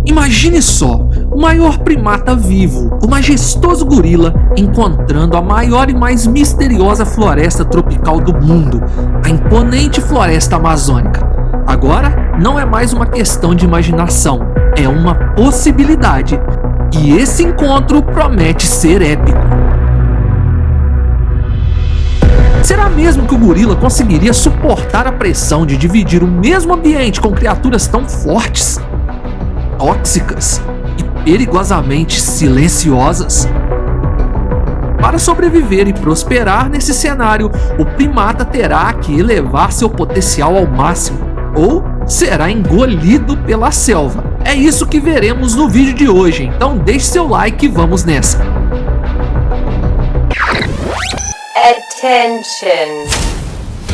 Imagine só, o maior primata vivo, o majestoso gorila, encontrando a maior e mais misteriosa floresta tropical do mundo, a imponente floresta amazônica. Agora, não é mais uma questão de imaginação, é uma possibilidade. E esse encontro promete ser épico. Será mesmo que o gorila conseguiria suportar a pressão de dividir o mesmo ambiente com criaturas tão fortes, tóxicas e perigosamente silenciosas? Para sobreviver e prosperar nesse cenário, o primata terá que elevar seu potencial ao máximo, ou será engolido pela selva. É isso que veremos no vídeo de hoje, então deixe seu like e vamos nessa! Attention!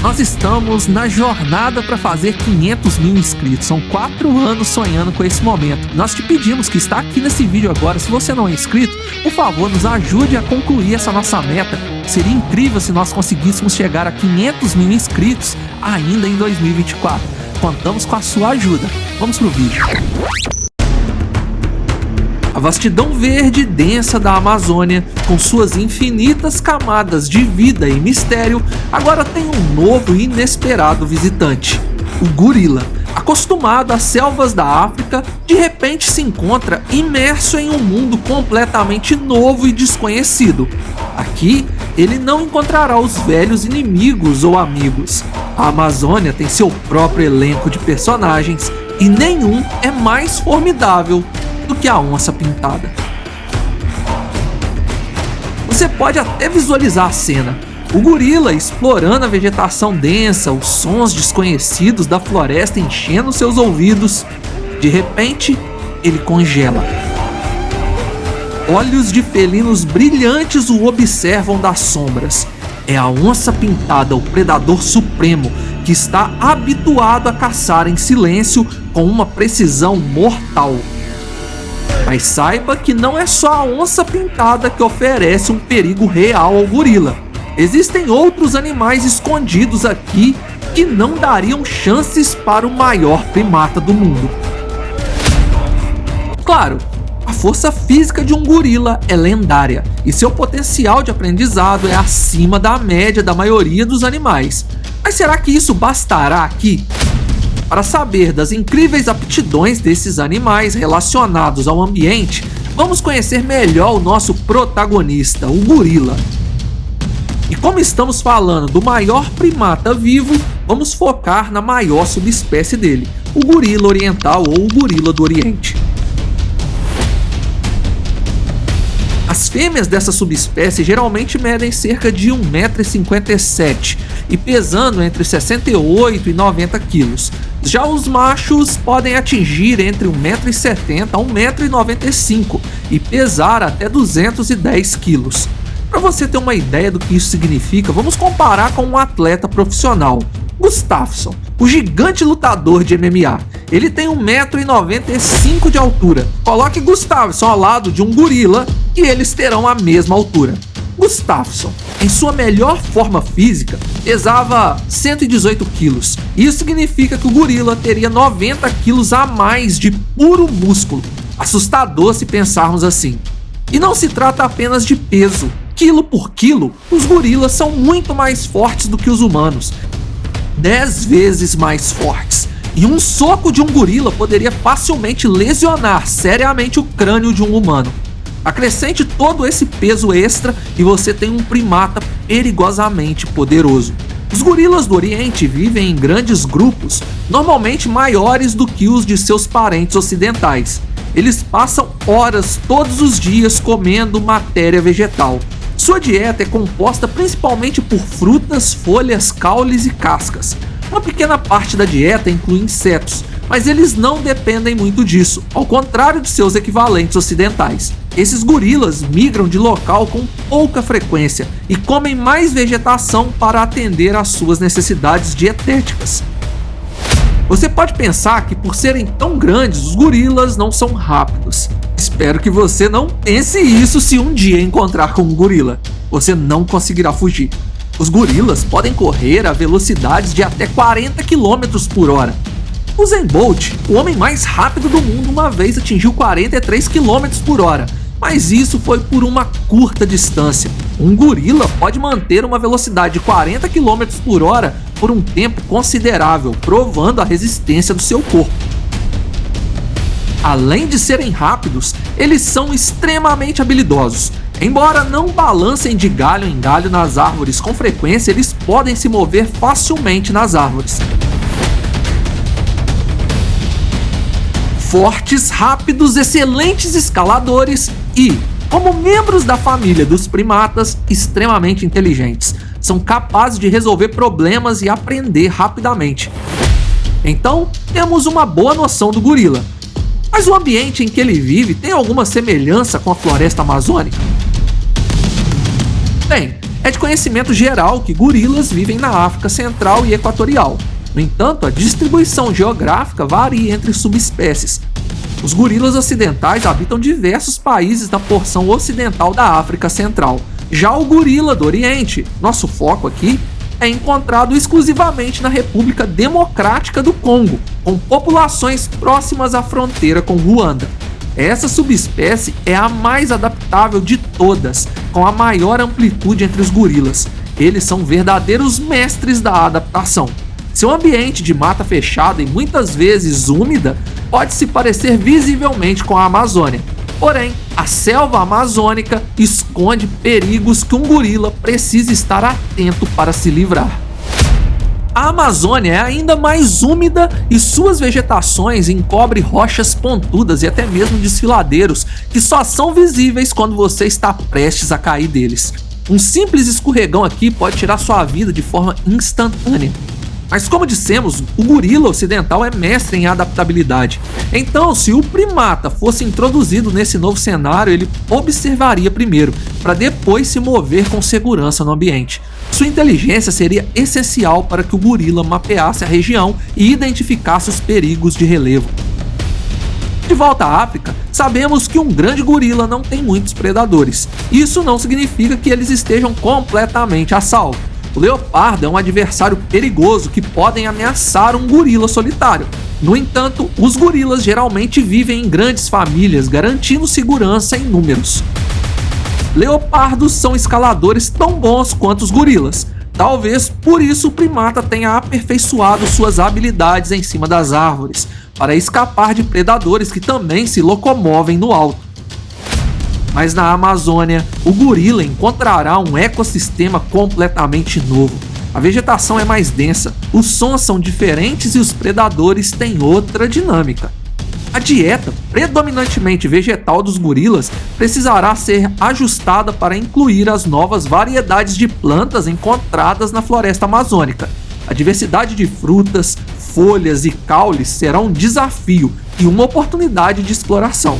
Nós estamos na jornada para fazer 500 mil inscritos, são 4 anos sonhando com esse momento. Nós te pedimos que está aqui nesse vídeo agora, se você não é inscrito, por favor nos ajude a concluir essa nossa meta. Seria incrível se nós conseguíssemos chegar a 500 mil inscritos ainda em 2024. Contamos com a sua ajuda. Vamos pro vídeo. A vastidão verde e densa da Amazônia, com suas infinitas camadas de vida e mistério, agora tem um novo e inesperado visitante: o gorila. Acostumado às selvas da África, de repente se encontra imerso em um mundo completamente novo e desconhecido. Aqui, ele não encontrará os velhos inimigos ou amigos. A Amazônia tem seu próprio elenco de personagens e nenhum é mais formidável do que a onça pintada. Você pode até visualizar a cena: o gorila explorando a vegetação densa, os sons desconhecidos da floresta enchendo seus ouvidos. De repente, ele congela. Olhos de felinos brilhantes o observam das sombras. É a onça pintada, o predador supremo, que está habituado a caçar em silêncio com uma precisão mortal. Mas saiba que não é só a onça pintada que oferece um perigo real ao gorila. Existem outros animais escondidos aqui que não dariam chances para o maior primata do mundo. Claro, a força física de um gorila é lendária e seu potencial de aprendizado é acima da média da maioria dos animais. Mas será que isso bastará aqui? Para saber das incríveis aptidões desses animais relacionados ao ambiente, vamos conhecer melhor o nosso protagonista, o gorila. E como estamos falando do maior primata vivo, vamos focar na maior subespécie dele, o gorila oriental ou o gorila do Oriente. As fêmeas dessa subespécie geralmente medem cerca de 1,57 m e pesando entre 68 e 90 kg. Já os machos podem atingir entre 1,70 m a 1,95 m e pesar até 210 kg. Para você ter uma ideia do que isso significa, vamos comparar com um atleta profissional, Gustafsson, o gigante lutador de MMA. Ele tem 1,95 m de altura. Coloque Gustafsson ao lado de um gorila e eles terão a mesma altura. Gustafsson, em sua melhor forma física, pesava 118 kg. Isso significa que o gorila teria 90 kg a mais de puro músculo. Assustador se pensarmos assim. E não se trata apenas de peso. Quilo por quilo, os gorilas são muito mais fortes do que os humanos. 10 vezes mais fortes. E um soco de um gorila poderia facilmente lesionar seriamente o crânio de um humano. Acrescente todo esse peso extra e você tem um primata perigosamente poderoso. Os gorilas do Oriente vivem em grandes grupos, normalmente maiores do que os de seus parentes ocidentais. Eles passam horas todos os dias comendo matéria vegetal. Sua dieta é composta principalmente por frutas, folhas, caules e cascas. Uma pequena parte da dieta inclui insetos, mas eles não dependem muito disso, ao contrário de seus equivalentes ocidentais. Esses gorilas migram de local com pouca frequência e comem mais vegetação para atender às suas necessidades dietéticas. Você pode pensar que por serem tão grandes, os gorilas não são rápidos. Espero que você não pense isso se um dia encontrar com um gorila. Você não conseguirá fugir. Os gorilas podem correr a velocidades de até 40 km por hora. Usain Bolt, o homem mais rápido do mundo, uma vez atingiu 43 km por hora, mas isso foi por uma curta distância. Um gorila pode manter uma velocidade de 40 km por hora por um tempo considerável, provando a resistência do seu corpo. Além de serem rápidos, eles são extremamente habilidosos. Embora não balancem de galho em galho nas árvores com frequência, eles podem se mover facilmente nas árvores. Fortes, rápidos, excelentes escaladores e, como membros da família dos primatas, extremamente inteligentes. São capazes de resolver problemas e aprender rapidamente. Então, temos uma boa noção do gorila. Mas o ambiente em que ele vive tem alguma semelhança com a floresta amazônica? Bem, é de conhecimento geral que gorilas vivem na África Central e Equatorial. No entanto, a distribuição geográfica varia entre subespécies. Os gorilas ocidentais habitam diversos países da porção ocidental da África Central. Já o gorila do Oriente, nosso foco aqui, é encontrado exclusivamente na República Democrática do Congo, com populações próximas à fronteira com Ruanda. Essa subespécie é a mais adaptável de todas, com a maior amplitude entre os gorilas. Eles são verdadeiros mestres da adaptação. Seu ambiente de mata fechada e muitas vezes úmida pode se parecer visivelmente com a Amazônia. Porém, a selva amazônica esconde perigos que um gorila precisa estar atento para se livrar. A Amazônia é ainda mais úmida e suas vegetações encobrem rochas pontudas e até mesmo desfiladeiros que só são visíveis quando você está prestes a cair deles. Um simples escorregão aqui pode tirar sua vida de forma instantânea. Mas como dissemos, o gorila ocidental é mestre em adaptabilidade. Então, se o primata fosse introduzido nesse novo cenário, ele observaria primeiro, para depois se mover com segurança no ambiente. Sua inteligência seria essencial para que o gorila mapeasse a região e identificasse os perigos de relevo. De volta à África, sabemos que um grande gorila não tem muitos predadores. Isso não significa que eles estejam completamente a salvo. O leopardo é um adversário perigoso que podem ameaçar um gorila solitário. No entanto, os gorilas geralmente vivem em grandes famílias, garantindo segurança em números. Leopardos são escaladores tão bons quanto os gorilas. Talvez por isso o primata tenha aperfeiçoado suas habilidades em cima das árvores, para escapar de predadores que também se locomovem no alto. Mas na Amazônia, o gorila encontrará um ecossistema completamente novo. A vegetação é mais densa, os sons são diferentes e os predadores têm outra dinâmica. A dieta, predominantemente vegetal dos gorilas, precisará ser ajustada para incluir as novas variedades de plantas encontradas na floresta amazônica. A diversidade de frutas, folhas e caules será um desafio e uma oportunidade de exploração.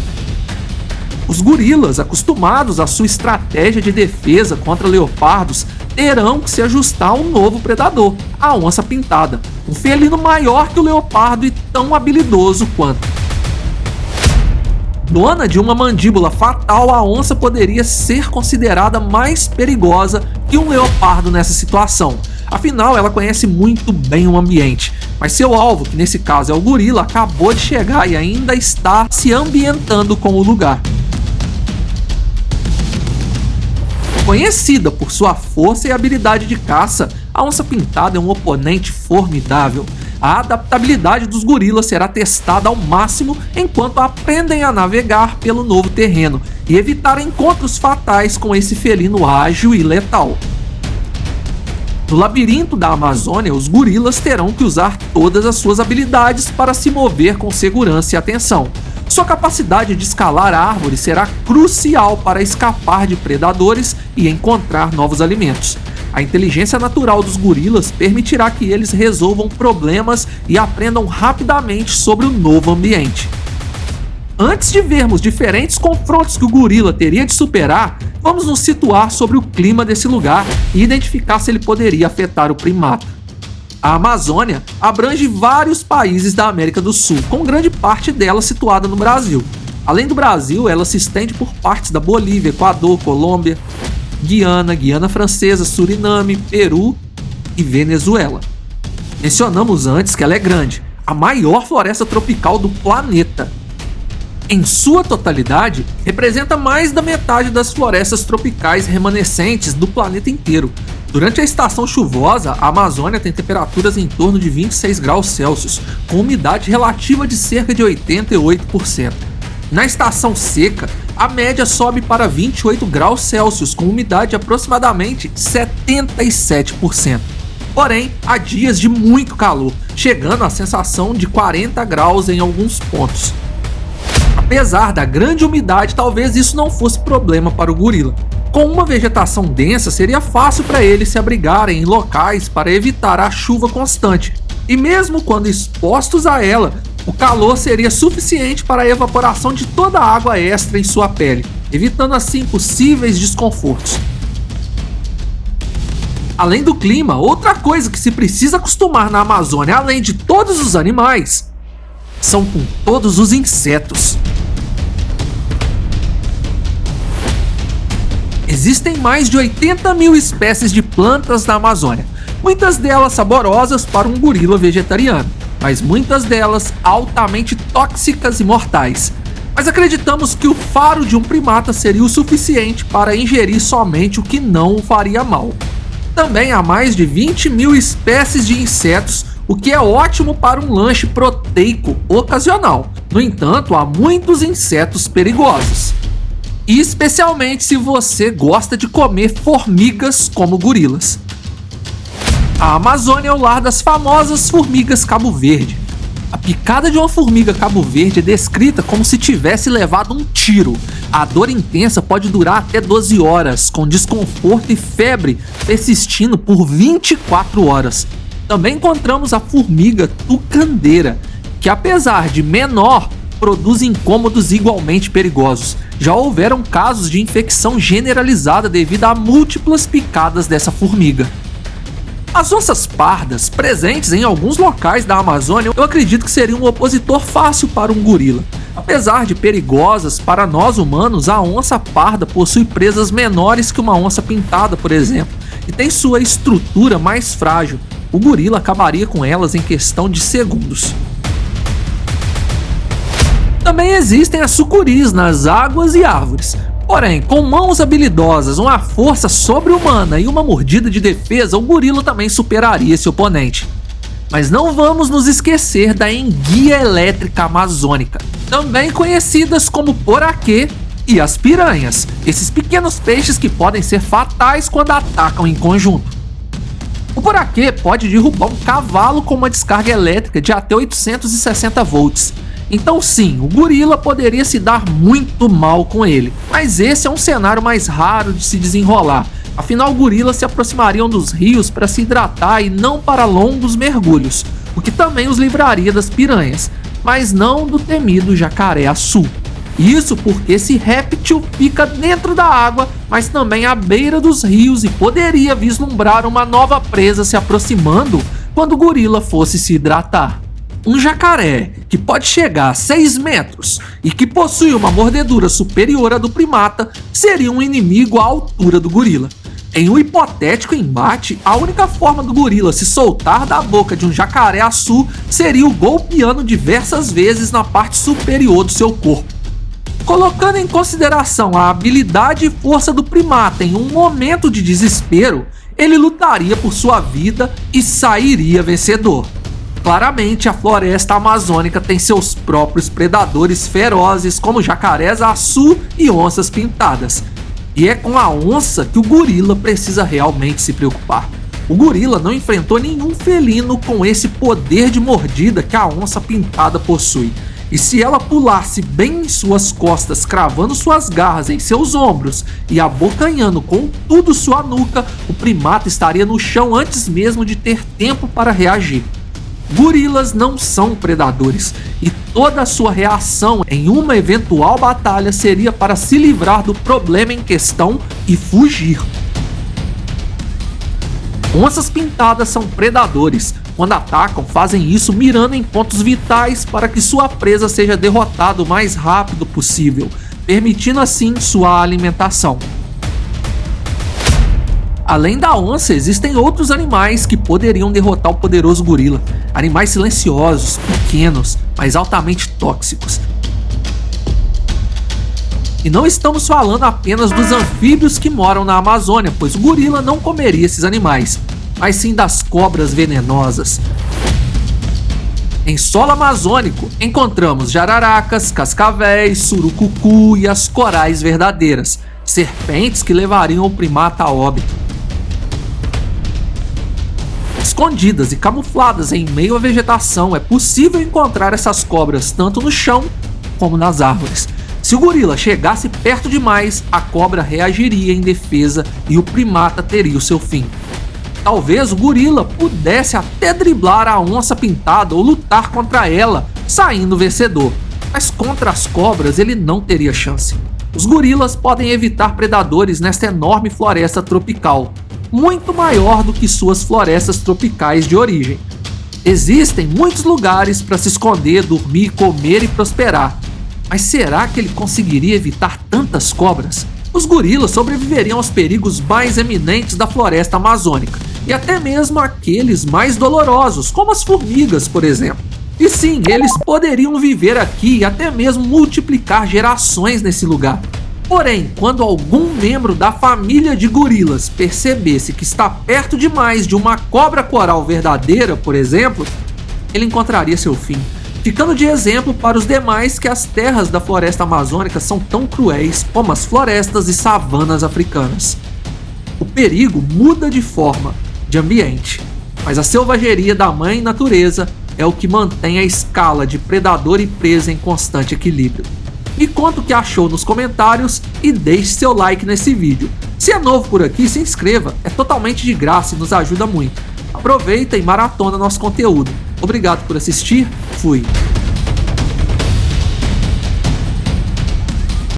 Os gorilas, acostumados à sua estratégia de defesa contra leopardos, terão que se ajustar a um novo predador, a onça pintada, um felino maior que o leopardo e tão habilidoso quanto. Dona de uma mandíbula fatal, a onça poderia ser considerada mais perigosa que um leopardo nessa situação. Afinal, ela conhece muito bem o ambiente, mas seu alvo, que nesse caso é o gorila, acabou de chegar e ainda está se ambientando com o lugar. Conhecida por sua força e habilidade de caça, a onça pintada é um oponente formidável. A adaptabilidade dos gorilas será testada ao máximo enquanto aprendem a navegar pelo novo terreno e evitar encontros fatais com esse felino ágil e letal. No labirinto da Amazônia, os gorilas terão que usar todas as suas habilidades para se mover com segurança e atenção. Sua capacidade de escalar árvores será crucial para escapar de predadores e encontrar novos alimentos. A inteligência natural dos gorilas permitirá que eles resolvam problemas e aprendam rapidamente sobre o novo ambiente. Antes de vermos diferentes confrontos que o gorila teria de superar, vamos nos situar sobre o clima desse lugar e identificar se ele poderia afetar o primata. A Amazônia abrange vários países da América do Sul, com grande parte dela situada no Brasil. Além do Brasil, ela se estende por partes da Bolívia, Equador, Colômbia, Guiana, Guiana Francesa, Suriname, Peru e Venezuela. Mencionamos antes que ela é grande. a maior floresta tropical do planeta. Em sua totalidade, representa mais da metade das florestas tropicais remanescentes do planeta inteiro. Durante a estação chuvosa, a Amazônia tem temperaturas em torno de 26 graus Celsius, com umidade relativa de cerca de 88%. Na estação seca, a média sobe para 28 graus Celsius, com umidade de aproximadamente 77%. Porém, há dias de muito calor, chegando à sensação de 40 graus em alguns pontos. Apesar da grande umidade, talvez isso não fosse problema para o gorila. Com uma vegetação densa, seria fácil para eles se abrigarem em locais para evitar a chuva constante. E mesmo quando expostos a ela, o calor seria suficiente para a evaporação de toda a água extra em sua pele, evitando assim possíveis desconfortos. Além do clima, outra coisa que se precisa acostumar na Amazônia, além de todos os animais, são com todos os insetos. Existem mais de 80 mil espécies de plantas na Amazônia, muitas delas saborosas para um gorila vegetariano, mas muitas delas altamente tóxicas e mortais. Mas acreditamos que o faro de um primata seria o suficiente para ingerir somente o que não o faria mal. Também há mais de 20 mil espécies de insetos, o que é ótimo para um lanche proteico ocasional. No entanto, há muitos insetos perigosos. E especialmente se você gosta de comer formigas como gorilas. A Amazônia é o lar das famosas formigas Cabo Verde. A picada de uma formiga Cabo Verde é descrita como se tivesse levado um tiro. A dor intensa pode durar até 12 horas, com desconforto e febre persistindo por 24 horas. Também encontramos a formiga tucandeira, que apesar de menor, produz incômodos igualmente perigosos. Já houveram casos de infecção generalizada devido a múltiplas picadas dessa formiga. As onças pardas, presentes em alguns locais da Amazônia, eu acredito que seria um opositor fácil para um gorila. Apesar de perigosas para nós humanos, a onça parda possui presas menores que uma onça pintada, por exemplo, e tem sua estrutura mais frágil. O gorila acabaria com elas em questão de segundos. Também existem as sucuris nas águas e árvores. Porém, com mãos habilidosas, uma força sobre-humana e uma mordida de defesa, o gorila também superaria esse oponente. Mas não vamos nos esquecer da enguia elétrica amazônica, também conhecidas como poraquê e as piranhas, esses pequenos peixes que podem ser fatais quando atacam em conjunto. O poraquê pode derrubar um cavalo com uma descarga elétrica de até 860 volts. Então sim, o gorila poderia se dar muito mal com ele, mas esse é um cenário mais raro de se desenrolar. Afinal, gorilas se aproximariam dos rios para se hidratar e não para longos mergulhos, o que também os livraria das piranhas, mas não do temido jacaré-açu. Isso porque esse réptil fica dentro da água, mas também à beira dos rios e poderia vislumbrar uma nova presa se aproximando quando o gorila fosse se hidratar. Um jacaré, que pode chegar a 6 metros e que possui uma mordedura superior à do primata, seria um inimigo à altura do gorila. Em um hipotético embate, a única forma do gorila se soltar da boca de um jacaré-açu seria o golpeando diversas vezes na parte superior do seu corpo. Colocando em consideração a habilidade e força do primata em um momento de desespero, ele lutaria por sua vida e sairia vencedor. Claramente, a floresta amazônica tem seus próprios predadores ferozes, como jacarés-açu e onças pintadas. E é com a onça que o gorila precisa realmente se preocupar. O gorila não enfrentou nenhum felino com esse poder de mordida que a onça pintada possui. E se ela pulasse bem em suas costas, cravando suas garras em seus ombros e abocanhando com tudo sua nuca, o primata estaria no chão antes mesmo de ter tempo para reagir. Gorilas não são predadores, e toda a sua reação em uma eventual batalha seria para se livrar do problema em questão e fugir. Onças pintadas são predadores. Quando atacam, fazem isso mirando em pontos vitais para que sua presa seja derrotada o mais rápido possível, permitindo assim sua alimentação. Além da onça, existem outros animais que poderiam derrotar o poderoso gorila. Animais silenciosos, pequenos, mas altamente tóxicos. E não estamos falando apenas dos anfíbios que moram na Amazônia, pois o gorila não comeria esses animais, mas sim das cobras venenosas. Em solo amazônico, encontramos jararacas, cascavéis, surucucu e as corais verdadeiras, serpentes que levariam o primata a óbito. Escondidas e camufladas em meio à vegetação, é possível encontrar essas cobras tanto no chão como nas árvores. Se o gorila chegasse perto demais, a cobra reagiria em defesa e o primata teria o seu fim. Talvez o gorila pudesse até driblar a onça pintada ou lutar contra ela, saindo vencedor, mas contra as cobras ele não teria chance. Os gorilas podem evitar predadores nesta enorme floresta tropical, muito maior do que suas florestas tropicais de origem. Existem muitos lugares para se esconder, dormir, comer e prosperar. Mas será que ele conseguiria evitar tantas cobras? Os gorilas sobreviveriam aos perigos mais eminentes da floresta amazônica, e até mesmo aqueles mais dolorosos, como as formigas, por exemplo. E sim, eles poderiam viver aqui e até mesmo multiplicar gerações nesse lugar. Porém, quando algum membro da família de gorilas percebesse que está perto demais de uma cobra coral verdadeira, por exemplo, ele encontraria seu fim. Ficando de exemplo para os demais que as terras da floresta amazônica são tão cruéis como as florestas e savanas africanas. O perigo muda de forma, de ambiente, mas a selvageria da mãe natureza é o que mantém a escala de predador e presa em constante equilíbrio. Me conta o que achou nos comentários e deixe seu like nesse vídeo. Se é novo por aqui, se inscreva, é totalmente de graça e nos ajuda muito. Aproveita e maratona nosso conteúdo. Obrigado por assistir, fui!